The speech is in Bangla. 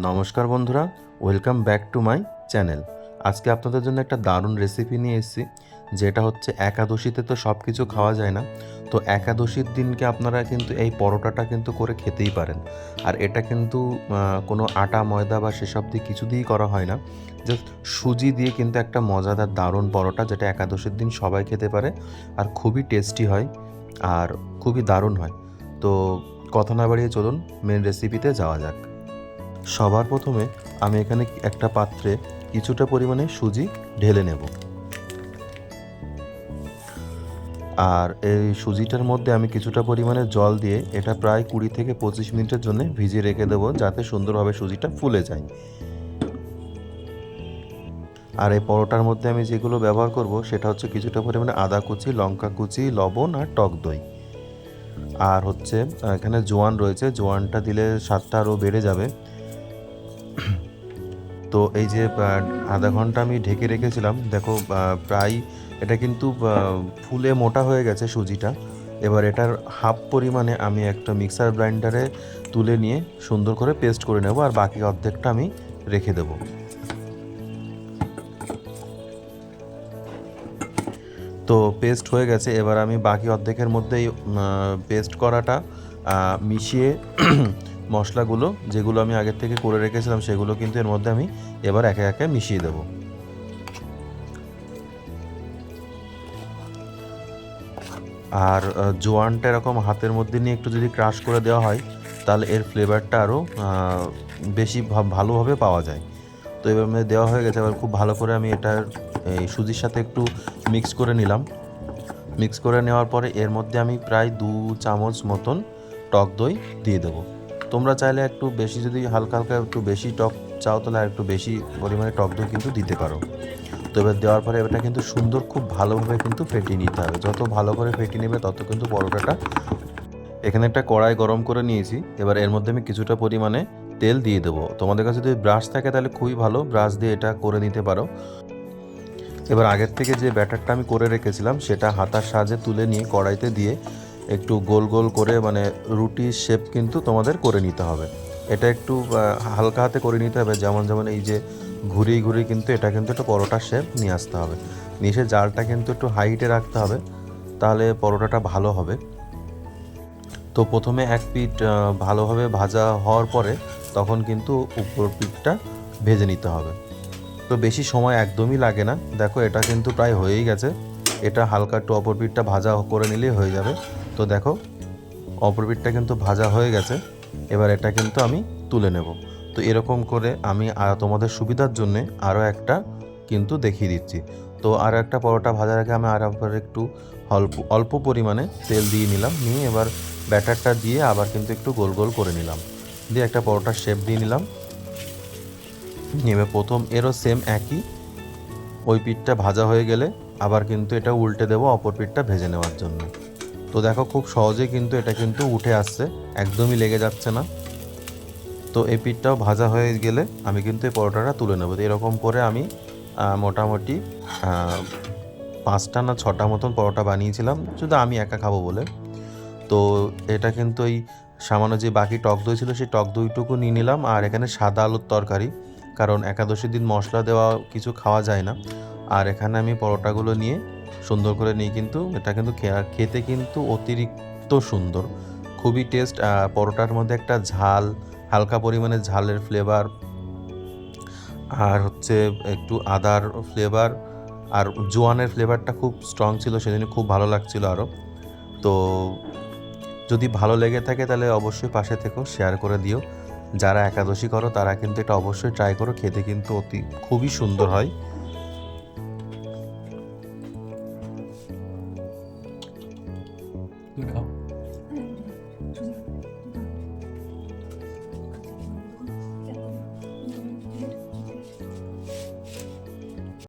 নমস্কার বন্ধুরা, welcome back to my channel. আজকে আপনাদের জন্য একটা দারুণ রেসিপি নিয়ে এসেছি, যেটা হচ্ছে একাদশীতে তো সব কিছু খাওয়া যায় না। তো একাদশীর দিনকে আপনারা কিন্তু এই পরোটাটা কিন্তু করে খেতেই পারেন। আর এটা কিন্তু কোনো আটা ময়দা বা সেসব দিয়ে কিছু দিয়েই করা হয় না, জাস্ট সুজি দিয়ে কিন্তু একটা মজাদার দারুণ পরোটা, যেটা একাদশীর দিন সবাই খেতে পারে আর খুবই টেস্টি হয় আর খুবই দারুণ হয়। তো কথা না বাড়িয়ে চলুন মেন রেসিপিতে যাওয়া যাক। সবার প্রথমে আমি এখানে একটা পাত্রে কিছুটা পরিমাণে সুজি ঢেলে নেব। আর এই সুজিটার মধ্যে আমি কিছুটা পরিমাণে জল দিয়ে এটা প্রায় 20 থেকে 25 মিনিটের জন্য ভিজিয়ে রেখে দেবো, যাতে সুন্দরভাবে সুজিটা ফুলে যায়। আর এই পরোটার মধ্যে আমি যেগুলো ব্যবহার করব সেটা হচ্ছে কিছুটা পরিমাণে আদা কুচি, লঙ্কা কুচি, লবণ আর টক দই। আর হচ্ছে এখানে জোয়ান রয়েছে, জোয়ানটা দিলে স্বাদটা আরও বেড়ে যাবে। তো এই যে আধা ঘন্টা আমি ঢেকে রেখেছিলাম, দেখো প্রায় এটা কিন্তু ফুলে মোটা হয়ে গেছে সুজিটা। এবার এটার হাফ পরিমাণে আমি একটা মিক্সার গ্রাইন্ডারে তুলে নিয়ে সুন্দর করে পেস্ট করে নেব, আর বাকি অর্ধেকটা আমি রেখে দেব। তো পেস্ট হয়ে গেছে, এবার আমি বাকি অর্ধেকের মধ্যেই পেস্ট করাটা মিশিয়ে মশলাগুলো যেগুলো আমি আগের থেকে করে রেখেছিলাম সেগুলো কিন্তু এর মধ্যে আমি এবার একে একে মিশিয়ে দেবো। আর জোয়ানটা এরকম হাতের মধ্যে নিয়ে একটু যদি ক্রাশ করে দেওয়া হয়, তাহলে এর ফ্লেভারটা আরও বেশি ভালোভাবে পাওয়া যায়। তো এভাবে দেওয়া হয়ে গেছে, এবার খুব ভালো করে আমি এটার এই সুজির সাথে একটু মিক্স করে নিলাম। মিক্স করে নেওয়ার পরে এর মধ্যে আমি প্রায় 2 চামচ মতন টক দই দিয়ে দেবো। তোমরা চাইলে একটু বেশি, যদি হালকা হালকা একটু বেশি টক চাও তাহলে আর একটু বেশি পরিমাণে টক দই কিন্তু দিতে পারো। তো এবার দেওয়ার পরে এটা কিন্তু সুন্দর খুব ভালোভাবে কিন্তু ফেটিয়ে নিতে হবে। যত ভালো করে ফেটিয়ে নেবে তত কিন্তু পরোটাটা। এখানে একটা কড়াই গরম করে নিয়েছি, এবার এর মধ্যে আমি কিছুটা পরিমাণে তেল দিয়ে দেবো। তোমাদের কাছে যদি ব্রাশ থাকে তাহলে খুবই ভালো, ব্রাশ দিয়ে এটা করে নিতে পারো। এবার আগের থেকে যে ব্যাটারটা আমি করে রেখেছিলাম সেটা হাতার সাহায্যে তুলে নিয়ে কড়াইতে দিয়ে একটু গোল গোল করে, মানে রুটির শেপ কিন্তু তোমাদের করে নিতে হবে। এটা একটু হালকা হাতে করে নিতে হবে, যেমন যেমন এই যে ঘুরিয়ে ঘুরিয়ে কিন্তু এটা কিন্তু একটু পরোটার শেপ নিয়ে আসতে হবে। নিচে জালটা কিন্তু একটু হাইটে রাখতে হবে, তাহলে পরোটাটা ভালো হবে। তো প্রথমে এক পিঠ ভালোভাবে ভাজা হওয়ার পরে তখন কিন্তু উপর পিঠটা ভেজে নিতে হবে। তো বেশি সময় একদমই লাগে না, দেখো এটা কিন্তু প্রায় হয়েই গেছে। এটা হালকা একটু অপর পিঠটা ভাজা করে নিলেই হয়ে যাবে। তো দেখো অপর পিঠটা কিন্তু ভাজা হয়ে গেছে, এবার এটা কিন্তু আমি তুলে নেব। তো এরকম করে আমি তোমাদের সুবিধার জন্যে আরও একটা কিন্তু দেখিয়ে দিচ্ছি। তো আরও একটা পরোটা ভাজার আগে আমি আর একটু অল্প অল্প পরিমাণে তেল দিয়ে নিলাম, নিয়ে এবার ব্যাটারটা দিয়ে আবার কিন্তু একটু গোল গোল করে নিলাম, দিয়ে একটা পরোটার শেপ দিয়ে নিলাম। এবার প্রথম এরও সেম একই, ওই পিঠটা ভাজা হয়ে গেলে আবার কিন্তু এটা উল্টে দেবো অপর পিঠটা ভেজে নেওয়ার জন্য। তো দেখো খুব সহজে কিন্তু এটা কিন্তু উঠে আসছে, একদমই লেগে যাচ্ছে না। তো এই পিঠটাও ভাজা হয়ে গেলে আমি কিন্তু এই পরোটাটা তুলে নেবো। এরকম করে আমি মোটামুটি 5টা না 6টা মতন পরোটা বানিয়েছিলাম, শুধু আমি একা খাবো বলে। তো এটা কিন্তু এই সামান্য যে বাকি টক দই ছিল সেই টক দইটুকু নিয়ে নিলাম, আর এখানে সাদা আলুর তরকারি, কারণ একাদশীর দিন মশলা দেওয়া কিছু খাওয়া যায় না। আর এখানে আমি পরোটাগুলো নিয়ে সুন্দর করে নিই, কিন্তু এটা কিন্তু খেতে কিন্তু অতিরিক্ত সুন্দর, খুবই টেস্ট। পরোটার মধ্যে একটা ঝাল, হালকা পরিমাণে ঝালের ফ্লেভার, আর হচ্ছে একটু আদার ফ্লেভার, আর জোয়ানের ফ্লেভারটা খুব স্ট্রং ছিল, সেজন্য খুব ভালো লাগছিল আরও। তো যদি ভালো লেগে থাকে তাহলে অবশ্যই পাশে থেকেও শেয়ার করে দিও। যারা একাদশী করো তারা কিন্তু এটা অবশ্যই ট্রাই করো, খেতে কিন্তু খুবই সুন্দর হয়।